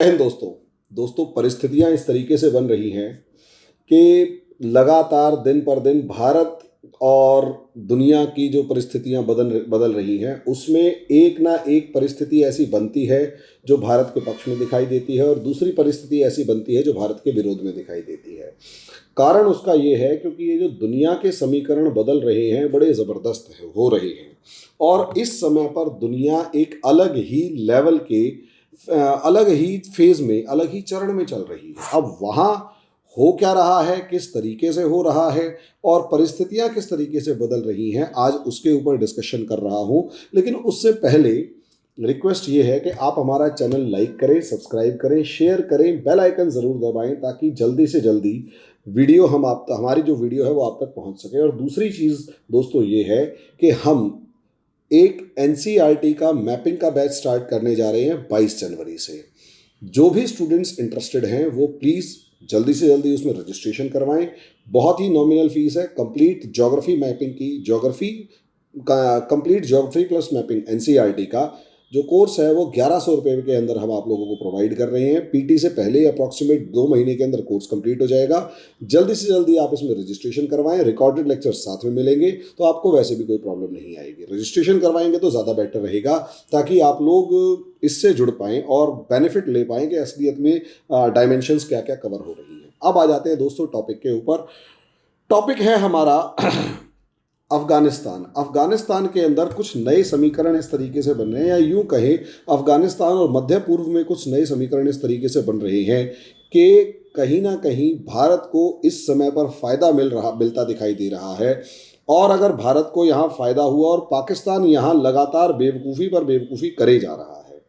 दोस्तों दोस्तों परिस्थितियां इस तरीके से बन रही हैं कि लगातार दिन पर दिन भारत और दुनिया की जो परिस्थितियां बदल बदल रही हैं उसमें एक ना एक परिस्थिति ऐसी बनती है जो भारत के पक्ष में दिखाई देती है और दूसरी परिस्थिति ऐसी बनती है जो भारत के विरोध में दिखाई देती है। कारण उसका ये है क्योंकि ये जो दुनिया के समीकरण बदल रहे हैं बड़े ज़बरदस्त हो रहे हैं और इस समय पर दुनिया एक अलग ही लेवल के अलग ही फेज में अलग ही चरण में चल रही है। अब वहाँ हो क्या रहा है, किस तरीके से हो रहा है और परिस्थितियाँ किस तरीके से बदल रही हैं, आज उसके ऊपर डिस्कशन कर रहा हूँ। लेकिन उससे पहले रिक्वेस्ट ये है कि आप हमारा चैनल लाइक करें, सब्सक्राइब करें, शेयर करें, बेल आइकन ज़रूर दबाएं ताकि जल्दी से जल्दी वीडियो हमारी जो वीडियो है वो आप तक पहुंच सके। और दूसरी चीज़ दोस्तों ये है कि हम एक एनसीईआरटी का मैपिंग का बैच स्टार्ट करने जा रहे हैं 22 जनवरी से। जो भी स्टूडेंट्स इंटरेस्टेड हैं वो प्लीज़ जल्दी से जल्दी उसमें रजिस्ट्रेशन करवाएं। बहुत ही नॉमिनल फीस है। कंप्लीट ज्योग्राफी मैपिंग की complete geography plus mapping NCERT का जो कोर्स है वो 1100 रुपये के अंदर हम आप लोगों को प्रोवाइड कर रहे हैं। पीटी से पहले अप्रॉक्सीमेट 2 महीने के अंदर कोर्स कंप्लीट हो जाएगा। जल्दी से जल्दी आप इसमें रजिस्ट्रेशन करवाएं। रिकॉर्डेड लेक्चर्स साथ में मिलेंगे तो आपको वैसे भी कोई प्रॉब्लम नहीं आएगी। रजिस्ट्रेशन करवाएंगे तो ज़्यादा बेटर रहेगा ताकि आप लोग इससे जुड़ पाएँ और बेनिफिट ले पाएँ कि असलियत में डायमेंशंस क्या क्या कवर हो रही हैं। अब आ जाते हैं दोस्तों टॉपिक के ऊपर। टॉपिक है हमारा अफगानिस्तान के अंदर कुछ नए समीकरण इस तरीके से बन रहे हैं, या यूं कहें अफगानिस्तान और मध्य पूर्व में कुछ नए समीकरण इस तरीके से बन रहे हैं कि कहीं ना कहीं भारत को इस समय पर फायदा मिलता दिखाई दे रहा है। और अगर भारत को यहाँ फायदा हुआ और पाकिस्तान यहाँ लगातार बेवकूफ़ी पर बेवकूफ़ी करे जा रहा है,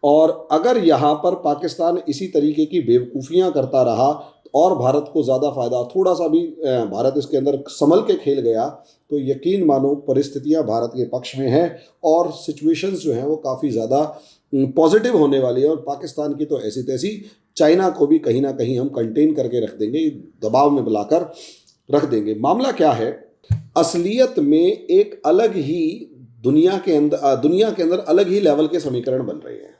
और अगर यहाँ पर पाकिस्तान इसी तरीके की बेवकूफ़ियाँ करता रहा और भारत को ज़्यादा फायदा, थोड़ा सा भी भारत इसके अंदर संभल के खेल गया तो यकीन मानो परिस्थितियां भारत के पक्ष में हैं और सिचुएशंस जो हैं वो काफ़ी ज़्यादा पॉजिटिव होने वाली है। और पाकिस्तान की तो ऐसी तैसी, चाइना को भी कहीं ना कहीं हम कंटेन करके रख देंगे, दबाव में बुलाकर रख देंगे। मामला क्या है, असलियत में एक अलग ही दुनिया के अंदर अलग ही लेवल के समीकरण बन रहे हैं।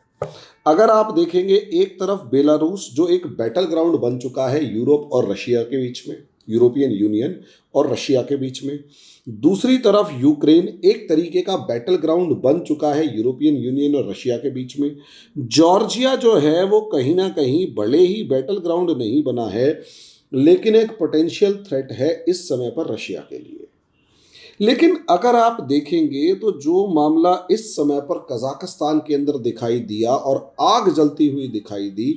अगर आप देखेंगे एक तरफ बेलारूस जो एक बैटल ग्राउंड बन चुका है यूरोप और रशिया के बीच में, यूरोपियन यूनियन और रशिया के बीच में, दूसरी तरफ यूक्रेन एक तरीके का बैटल ग्राउंड बन चुका है यूरोपियन यूनियन और रशिया के बीच में। जॉर्जिया जो है वो कहीं ना कहीं भले ही बैटल ग्राउंड नहीं बना है लेकिन एक पोटेंशियल थ्रेट है इस समय पर रशिया के लिए। लेकिन अगर आप देखेंगे तो जो मामला इस समय पर कजाकिस्तान के अंदर दिखाई दिया और आग जलती हुई दिखाई दी,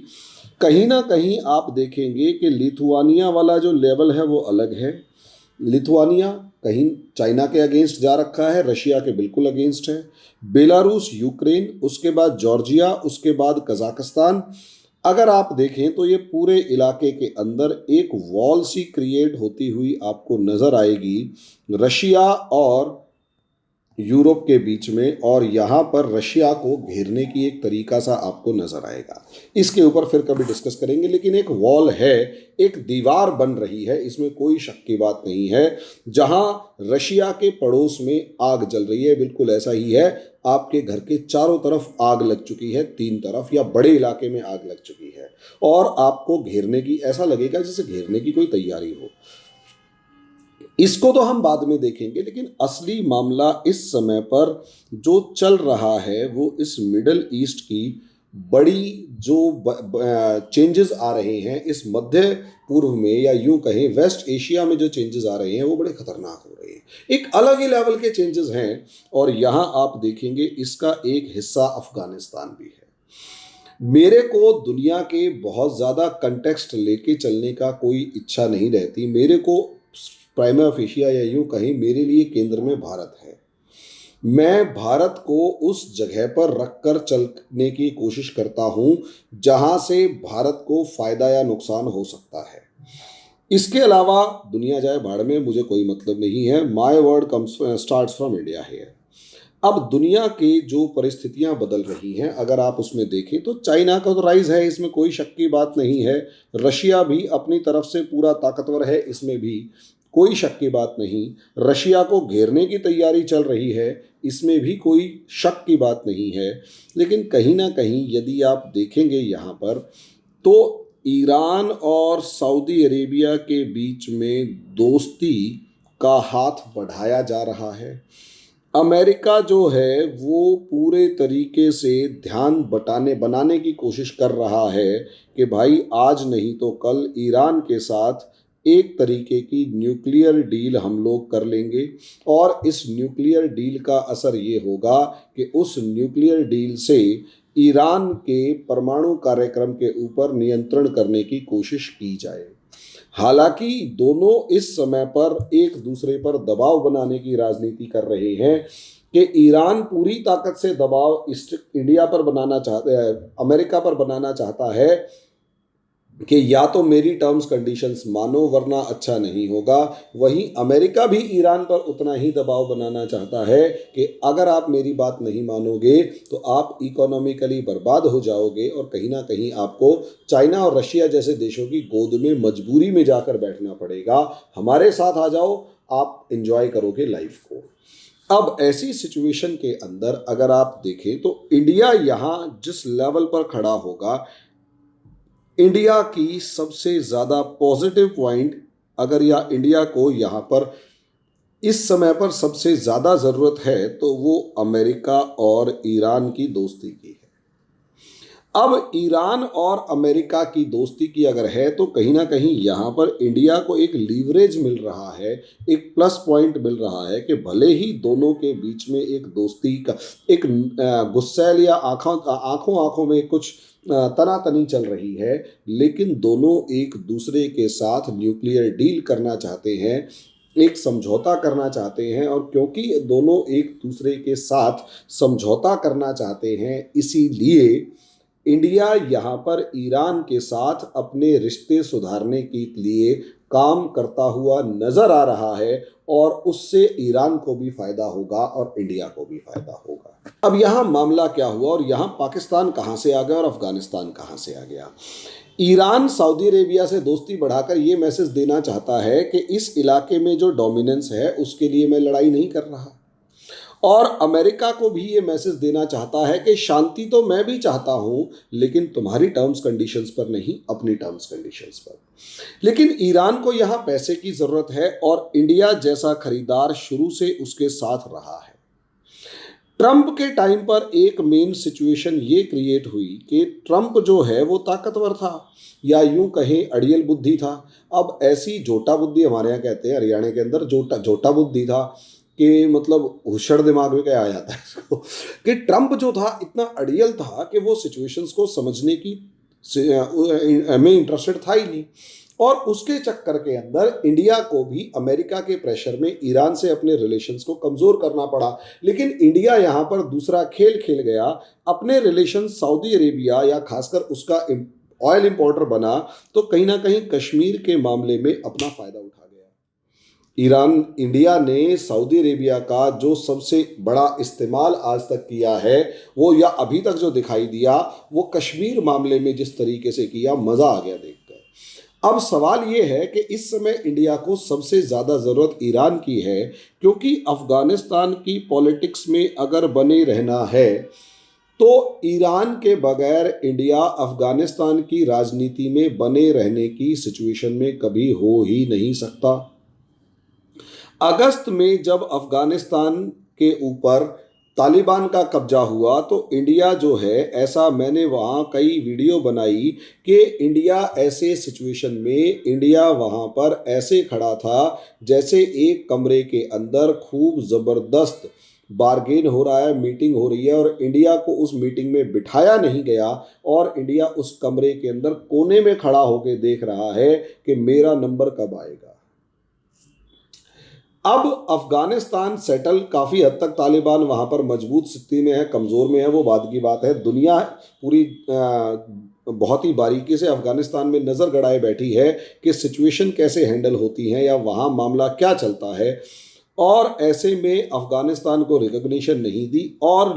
कहीं ना कहीं आप देखेंगे कि लिथुआनिया वाला जो लेवल है वो अलग है। लिथुआनिया कहीं चाइना के अगेंस्ट जा रखा है, रशिया के बिल्कुल अगेंस्ट है। बेलारूस, यूक्रेन, उसके बाद जॉर्जिया, उसके बाद कजाकिस्तान। अगर आप देखें तो ये पूरे इलाके के अंदर एक वॉल सी क्रिएट होती हुई आपको नज़र आएगी रशिया और यूरोप के बीच में, और यहाँ पर रशिया को घेरने की एक तरीका सा आपको नज़र आएगा। इसके ऊपर फिर कभी डिस्कस करेंगे, लेकिन एक वॉल है, एक दीवार बन रही है, इसमें कोई शक की बात नहीं है। जहाँ रशिया के पड़ोस में आग जल रही है, बिल्कुल ऐसा ही है। आपके घर के चारों तरफ आग लग चुकी है, 3 तरफ या बड़े इलाके में आग लग चुकी है, और आपको घेरने की, ऐसा लगेगा जैसे घेरने की कोई तैयारी हो। इसको तो हम बाद में देखेंगे, लेकिन असली मामला इस समय पर जो चल रहा है वो इस मिडल ईस्ट की बड़ी जो चेंजेस आ रहे हैं, इस मध्य पूर्व में या यूं कहें वेस्ट एशिया में जो चेंजेस आ रहे हैं वो बड़े खतरनाक हो रहे हैं। एक अलग ही लेवल के चेंजेस हैं, और यहाँ आप देखेंगे इसका एक हिस्सा अफगानिस्तान भी है। मेरे को दुनिया के बहुत ज़्यादा कंटेक्स्ट लेके चलने का कोई इच्छा नहीं रहती। मेरे को प्राइमा फेशिया या यूं कहें मेरे लिए केंद्र में भारत है। मैं भारत को उस जगह पर रखकर चलने की कोशिश करता हूं जहां से भारत को फायदा या नुकसान हो सकता है। इसके अलावा दुनिया जाए भाड़ में, मुझे कोई मतलब नहीं है। My word comes starts from India है। अब दुनिया की जो परिस्थितियां बदल रही हैं, अगर आप उसमें देखें तो चाइना का तो राइज है, इसमें कोई शक की बात नहीं है। रशिया भी अपनी तरफ से पूरा ताकतवर है, इसमें भी कोई शक की बात नहीं। रशिया को घेरने की तैयारी चल रही है, इसमें भी कोई शक की बात नहीं है। लेकिन कहीं ना कहीं यदि आप देखेंगे यहाँ पर, तो ईरान और सऊदी अरेबिया के बीच में दोस्ती का हाथ बढ़ाया जा रहा है। अमेरिका जो है वो पूरे तरीके से ध्यान बनाने की कोशिश कर रहा है कि भाई आज नहीं तो कल ईरान के साथ एक तरीके की न्यूक्लियर डील हम लोग कर लेंगे, और इस न्यूक्लियर डील का असर ये होगा कि उस न्यूक्लियर डील से ईरान के परमाणु कार्यक्रम के ऊपर नियंत्रण करने की कोशिश की जाए। हालांकि दोनों इस समय पर एक दूसरे पर दबाव बनाने की राजनीति कर रहे हैं कि ईरान पूरी ताकत से दबाव इंडिया पर बनाना चाहता है, अमेरिका पर बनाना चाहता है कि या तो मेरी टर्म्स कंडीशंस मानो वरना अच्छा नहीं होगा। वहीं अमेरिका भी ईरान पर उतना ही दबाव बनाना चाहता है कि अगर आप मेरी बात नहीं मानोगे तो आप इकोनॉमिकली बर्बाद हो जाओगे, और कहीं ना कहीं आपको चाइना और रशिया जैसे देशों की गोद में मजबूरी में जाकर बैठना पड़ेगा। हमारे साथ आ जाओ, आप इंजॉय करोगे लाइफ को। अब ऐसी सिचुएशन के अंदर अगर आप देखें तो इंडिया यहाँ जिस लेवल पर खड़ा होगा, इंडिया की सबसे ज़्यादा पॉजिटिव पॉइंट अगर या इंडिया को यहाँ पर इस समय पर सबसे ज़्यादा ज़रूरत है तो वो अमेरिका और ईरान की दोस्ती की है। अब ईरान और अमेरिका की दोस्ती की अगर है तो कहीं ना कहीं यहाँ पर इंडिया को एक लीवरेज मिल रहा है, एक प्लस पॉइंट मिल रहा है कि भले ही दोनों के बीच में एक दोस्ती का एक गुस्सैल या आँखों आँखों में कुछ तनातनी चल रही है, लेकिन दोनों एक दूसरे के साथ न्यूक्लियर डील करना चाहते हैं, एक समझौता करना चाहते हैं। और क्योंकि दोनों एक दूसरे के साथ समझौता करना चाहते हैं, इसीलिए इंडिया यहाँ पर ईरान के साथ अपने रिश्ते सुधारने के लिए काम करता हुआ नजर आ रहा है, और उससे ईरान को भी फायदा होगा और इंडिया को भी फायदा होगा। अब यहाँ मामला क्या हुआ और यहाँ पाकिस्तान कहाँ से आ गया और अफगानिस्तान कहाँ से आ गया? ईरान सऊदी अरेबिया से दोस्ती बढ़ाकर ये मैसेज देना चाहता है कि इस इलाके में जो डोमिनेंस है उसके लिए मैं लड़ाई नहीं कर रहा, और अमेरिका को भी ये मैसेज देना चाहता है कि शांति तो मैं भी चाहता हूँ, लेकिन तुम्हारी टर्म्स कंडीशंस पर नहीं, अपनी टर्म्स कंडीशंस पर। लेकिन ईरान को यहाँ पैसे की ज़रूरत है और इंडिया जैसा खरीदार शुरू से उसके साथ रहा है। ट्रंप के टाइम पर एक मेन सिचुएशन ये क्रिएट हुई कि ट्रंप जो है वो ताकतवर था, या यूं कहें अड़ियल बुद्धि था। अब ऐसी जोटा बुद्धि, हमारे यहाँ कहते हैं हरियाणा के अंदर जोटा बुद्धि था, कि मतलब हुशड़ दिमाग में क्या आ जाता है इसको, कि ट्रंप जो था इतना अड़ियल था कि वो सिचुएशंस को समझने की में इंटरेस्टेड था ही नहीं। और उसके चक्कर के अंदर इंडिया को भी अमेरिका के प्रेशर में ईरान से अपने रिलेशंस को कमज़ोर करना पड़ा। लेकिन इंडिया यहाँ पर दूसरा खेल खेल गया, अपने रिलेशन सऊदी अरेबिया या खासकर उसका ऑयल इंपोर्टर बना, तो कहीं ना कहीं कश्मीर के मामले में अपना फ़ायदा उठा इंडिया ने सऊदी अरेबिया का जो सबसे बड़ा इस्तेमाल आज तक किया है वो, या अभी तक जो दिखाई दिया, वो कश्मीर मामले में जिस तरीके से किया, मज़ा आ गया देखकर। अब सवाल ये है कि इस समय इंडिया को सबसे ज़्यादा ज़रूरत ईरान की है, क्योंकि अफ़गानिस्तान की पॉलिटिक्स में अगर बने रहना है तो ईरान के बगैर इंडिया अफ़गानिस्तान की राजनीति में बने रहने की सिचुएशन में कभी हो ही नहीं सकता। अगस्त में जब अफ़गानिस्तान के ऊपर तालिबान का कब्जा हुआ तो इंडिया जो है, ऐसा मैंने वहाँ कई वीडियो बनाई कि इंडिया ऐसे सिचुएशन में इंडिया वहाँ पर ऐसे खड़ा था जैसे एक कमरे के अंदर खूब ज़बरदस्त बारगेन हो रहा है, मीटिंग हो रही है, और इंडिया को उस मीटिंग में बिठाया नहीं गया, और इंडिया उस कमरे के अंदर कोने में खड़ा होकर देख रहा है कि मेरा नंबर कब आएगा। अब अफगानिस्तान सेटल काफ़ी हद तक, तालिबान वहाँ पर मजबूत स्थिति में है, कमज़ोर में है, वो बात की बात है। दुनिया पूरी बहुत ही बारीकी से अफगानिस्तान में नज़र गड़ाए बैठी है कि सिचुएशन कैसे हैंडल होती है या वहाँ मामला क्या चलता है, और ऐसे में अफगानिस्तान को रिकग्निशन नहीं दी। और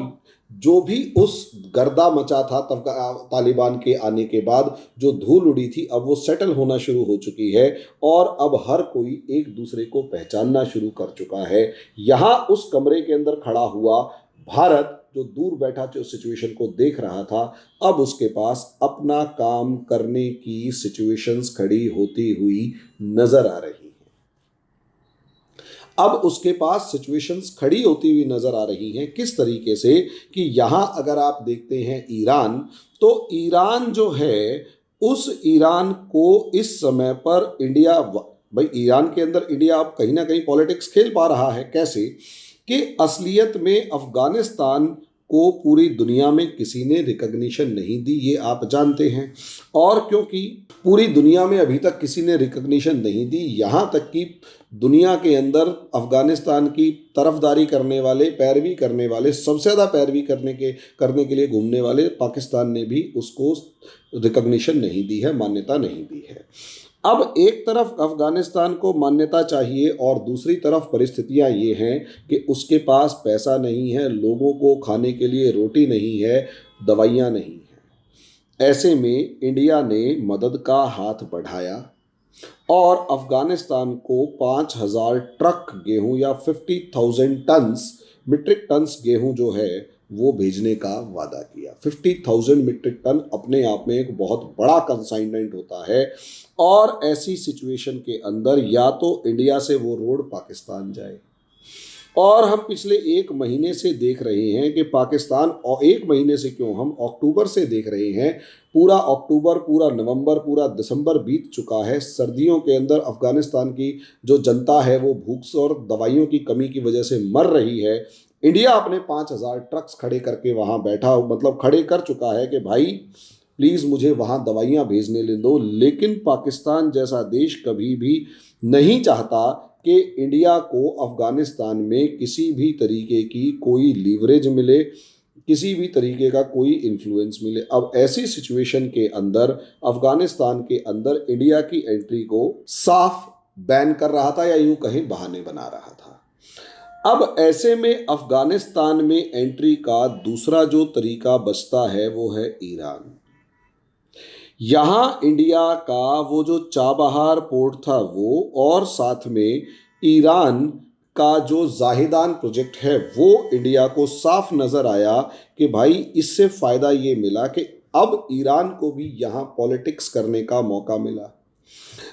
जो भी उस गर्दा मचा था तब तालिबान के आने के बाद जो धूल उड़ी थी, अब वो सेटल होना शुरू हो चुकी है और अब हर कोई एक दूसरे को पहचानना शुरू कर चुका है। यहाँ उस कमरे के अंदर खड़ा हुआ भारत जो दूर बैठा जो सिचुएशन को देख रहा था, अब उसके पास अपना काम करने की सिचुएशंस खड़ी होती हुई नजर आ रही है। अब उसके पास सिचुएशंस खड़ी होती हुई नजर आ रही हैं किस तरीके से कि यहां अगर आप देखते हैं ईरान, तो ईरान जो है उस ईरान को इस समय पर इंडिया, भाई ईरान के अंदर इंडिया अब कहीं ना कहीं पॉलिटिक्स खेल पा रहा है। कैसे कि असलियत में अफगानिस्तान को पूरी दुनिया में किसी ने रिकग्निशन नहीं दी, ये आप जानते हैं। और क्योंकि पूरी दुनिया में अभी तक किसी ने रिकग्निशन नहीं दी, यहाँ तक कि दुनिया के अंदर अफगानिस्तान की तरफदारी करने वाले, पैरवी करने वाले, सबसे ज़्यादा पैरवी करने के लिए घूमने वाले पाकिस्तान ने भी उसको रिकग्निशन नहीं दी है, मान्यता नहीं दी है। अब एक तरफ अफगानिस्तान को मान्यता चाहिए और दूसरी तरफ परिस्थितियां ये हैं कि उसके पास पैसा नहीं है, लोगों को खाने के लिए रोटी नहीं है, दवाइयां नहीं है। ऐसे में इंडिया ने मदद का हाथ बढ़ाया और अफगानिस्तान को 5,000 ट्रक गेहूं या 50,000 टन्स, मीट्रिक टन्स गेहूं जो है वो भेजने का वादा किया। 50,000 मीट्रिक टन अपने आप में एक बहुत बड़ा कंसाइनमेंट होता है और ऐसी सिचुएशन के अंदर या तो इंडिया से वो रोड पाकिस्तान जाए, और हम पिछले एक महीने से देख रहे हैं कि पाकिस्तान, और एक महीने से क्यों, हम अक्टूबर से देख रहे हैं, पूरा अक्टूबर, पूरा नवंबर, पूरा दिसंबर बीत चुका है। सर्दियों के अंदर अफगानिस्तान की जो जनता है वो भूख और दवाइयों की कमी की वजह से मर रही है। इंडिया अपने 5,000 ट्रक्स खड़े करके वहाँ बैठा, मतलब खड़े कर चुका है कि भाई प्लीज़ मुझे वहाँ दवाइयाँ भेजने ले दो। लेकिन पाकिस्तान जैसा देश कभी भी नहीं चाहता कि इंडिया को अफगानिस्तान में किसी भी तरीके की कोई लीवरेज मिले, किसी भी तरीके का कोई इन्फ्लुएंस मिले। अब ऐसी सिचुएशन के अंदर अफगानिस्तान के अंदर इंडिया की एंट्री को साफ बैन कर रहा था, या यूं कहें बहाने बना रहा था। अब ऐसे में अफगानिस्तान में एंट्री का दूसरा जो तरीका बचता है वो है ईरान। यहाँ इंडिया का वो जो चाबहार पोर्ट था वो, और साथ में ईरान का जो जाहिदान प्रोजेक्ट है वो इंडिया को साफ नज़र आया कि भाई इससे फ़ायदा ये मिला कि अब ईरान को भी यहाँ पॉलिटिक्स करने का मौका मिला।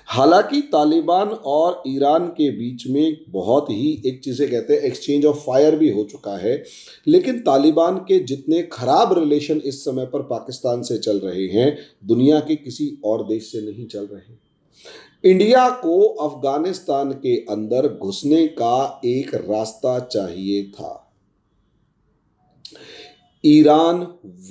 हालांकि तालिबान और ईरान के बीच में बहुत ही, एक चीज़ें कहते हैं एक्सचेंज ऑफ फायर भी हो चुका है, लेकिन तालिबान के जितने खराब रिलेशन इस समय पर पाकिस्तान से चल रहे हैं दुनिया के किसी और देश से नहीं चल रहे। इंडिया को अफगानिस्तान के अंदर घुसने का एक रास्ता चाहिए था। ईरान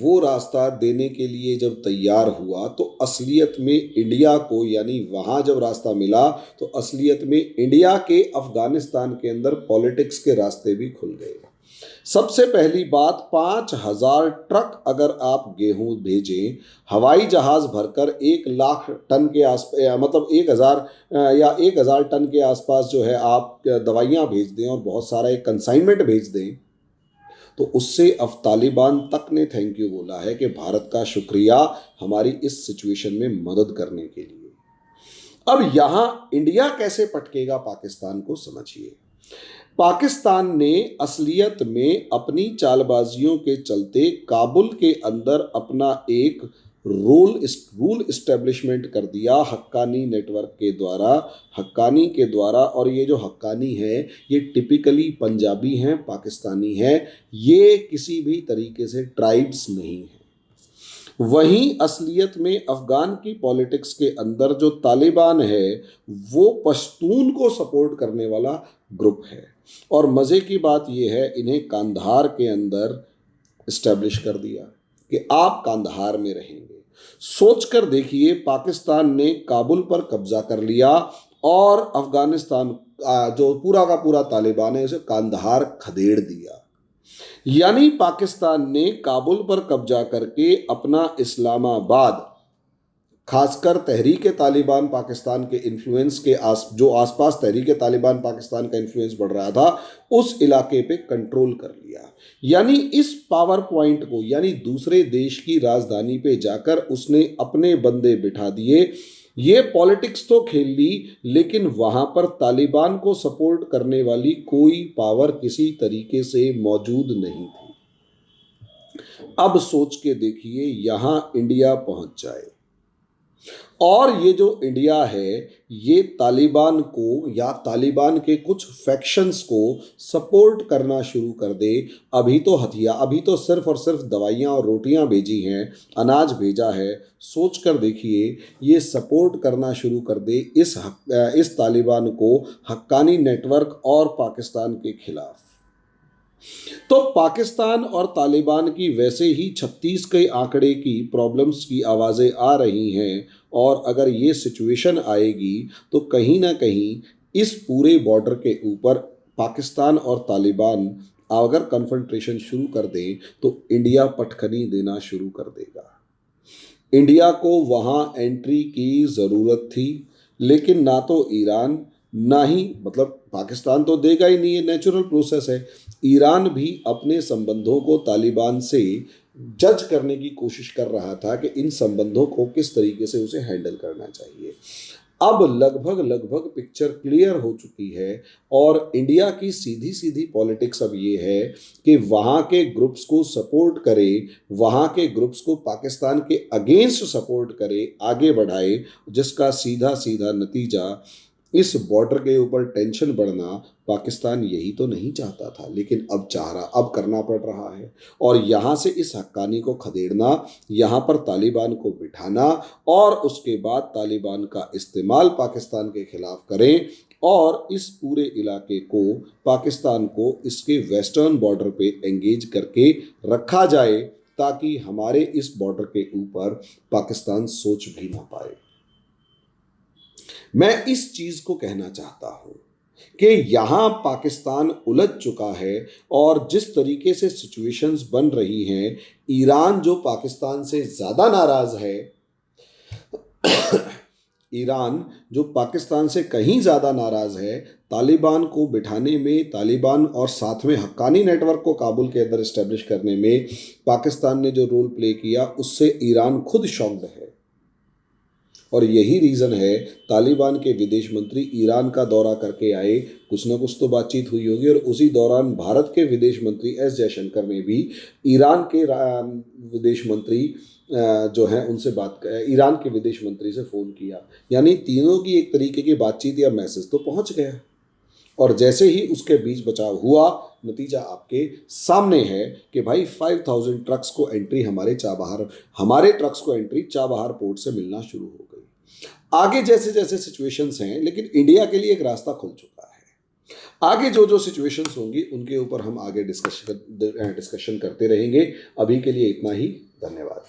वो रास्ता देने के लिए जब तैयार हुआ तो असलियत में इंडिया को, यानी वहाँ जब रास्ता मिला तो असलियत में इंडिया के अफगानिस्तान के अंदर पॉलिटिक्स के रास्ते भी खुल गए। सबसे पहली बात, 5,000 ट्रक अगर आप गेहूं भेजें, हवाई जहाज़ भरकर 1,00,000 टन के आसपास, मतलब 1,000 या 1,000 टन के आसपास जो है आप दवाइयाँ भेज दें और बहुत सारा एक कंसाइनमेंट भेज दें, तो उससे अब तालिबान तक ने थैंक यू बोला है कि भारत का शुक्रिया हमारी इस सिचुएशन में मदद करने के लिए। अब यहाँ इंडिया कैसे पटकेगा पाकिस्तान को समझिए। पाकिस्तान ने असलियत में अपनी चालबाजियों के चलते काबुल के अंदर अपना एक रूल इस्टेब्लिशमेंट कर दिया हक्कानी नेटवर्क के द्वारा, हक्कानी के द्वारा। और ये जो हक्कानी है ये टिपिकली पंजाबी हैं, पाकिस्तानी हैं, ये किसी भी तरीके से ट्राइब्स नहीं हैं। वहीं असलियत में अफगान की पॉलिटिक्स के अंदर जो तालिबान है वो पश्तून को सपोर्ट करने वाला ग्रुप है। और मज़े की बात यह है, इन्हें कांधार के अंदर इस्टेब्लिश कर दिया कि आप कांधार में रहेंगे। सोच कर देखिए, पाकिस्तान ने काबुल पर कब्जा कर लिया और अफगानिस्तान जो पूरा का पूरा तालिबान है उसे कांधार खदेड़ दिया। यानी पाकिस्तान ने काबुल पर कब्जा करके अपना इस्लामाबाद खासकर तहरीक तालिबान पाकिस्तान के इन्फ्लुएंस के जो आसपास तहरीक तालिबान पाकिस्तान का इन्फ्लुएंस बढ़ रहा था, उस इलाके पे कंट्रोल कर लिया। यानी इस पावर पॉइंट को, यानी दूसरे देश की राजधानी पे जाकर उसने अपने बंदे बिठा दिए। ये पॉलिटिक्स तो खेल ली, लेकिन वहां पर तालिबान को सपोर्ट करने वाली कोई पावर किसी तरीके से मौजूद नहीं थी। अब सोच के देखिए, यहां इंडिया पहुंच जाए और ये जो इंडिया है ये तालिबान को या तालिबान के कुछ फैक्शंस को सपोर्ट करना शुरू कर दे। अभी तो सिर्फ और सिर्फ दवाइयाँ और रोटियां भेजी हैं, अनाज भेजा है। सोच कर देखिए, ये सपोर्ट करना शुरू कर दे इस तालिबान को हक्कानी नेटवर्क और पाकिस्तान के खिलाफ। तो पाकिस्तान और तालिबान की वैसे ही 36 के आंकड़े की प्रॉब्लम्स की आवाज़ें आ रही हैं, और अगर ये सिचुएशन आएगी तो कहीं ना कहीं इस पूरे बॉर्डर के ऊपर पाकिस्तान और तालिबान अगर कन्फ्रंटेशन शुरू कर दें तो इंडिया पटखनी देना शुरू कर देगा। इंडिया को वहाँ एंट्री की ज़रूरत थी, लेकिन ना तो ईरान, ना ही मतलब पाकिस्तान तो देगा ही नहीं, ये नेचुरल प्रोसेस है। ईरान भी अपने संबंधों को तालिबान से जज करने की कोशिश कर रहा था कि इन संबंधों को किस तरीके से उसे हैंडल करना चाहिए। अब लगभग पिक्चर क्लियर हो चुकी है, और इंडिया की सीधी सीधी पॉलिटिक्स अब ये है कि वहाँ के ग्रुप्स को सपोर्ट करे, वहाँ के ग्रुप्स को पाकिस्तान के अगेंस्ट सपोर्ट करे, आगे बढ़ाए, जिसका सीधा सीधा नतीजा इस बॉर्डर के ऊपर टेंशन बढ़ना। पाकिस्तान यही तो नहीं चाहता था, लेकिन अब करना पड़ रहा है। और यहाँ से इस हक्कानी को खदेड़ना, यहाँ पर तालिबान को बिठाना, और उसके बाद तालिबान का इस्तेमाल पाकिस्तान के खिलाफ करें, और इस पूरे इलाके को, पाकिस्तान को इसके वेस्टर्न बॉर्डर पे एंगेज करके रखा जाए, ताकि हमारे इस बॉर्डर के ऊपर पाकिस्तान सोच भी ना पाए। मैं इस चीज को कहना चाहता हूं कि यहां पाकिस्तान उलझ चुका है, और जिस तरीके से सिचुएशंस बन रही हैं, ईरान जो पाकिस्तान से ज्यादा नाराज है, ईरान जो पाकिस्तान से कहीं ज़्यादा नाराज़ है, तालिबान को बिठाने में, तालिबान और साथ में हक्कानी नेटवर्क को काबुल के अंदर इस्टेब्लिश करने में पाकिस्तान ने जो रोल प्ले किया, उससे ईरान खुद शॉक्ड है। और यही रीज़न है, तालिबान के विदेश मंत्री ईरान का दौरा करके आए, कुछ ना कुछ तो बातचीत हुई होगी, और उसी दौरान भारत के विदेश मंत्री एस जयशंकर ने भी ईरान के विदेश मंत्री जो है उनसे ईरान के विदेश मंत्री से फ़ोन किया। यानी तीनों की एक तरीके की बातचीत या मैसेज तो पहुंच गया, और जैसे ही उसके बीच बचाव हुआ, नतीजा आपके सामने है कि भाई 5000 ट्रक्स को एंट्री हमारे ट्रक्स को एंट्री चाबहार पोर्ट से मिलना शुरू हो गई। आगे जैसे जैसे सिचुएशंस हैं, लेकिन इंडिया के लिए एक रास्ता खुल चुका है। आगे जो जो सिचुएशंस होंगी उनके ऊपर हम आगे डिस्कशन करते रहेंगे। अभी के लिए इतना ही, धन्यवाद।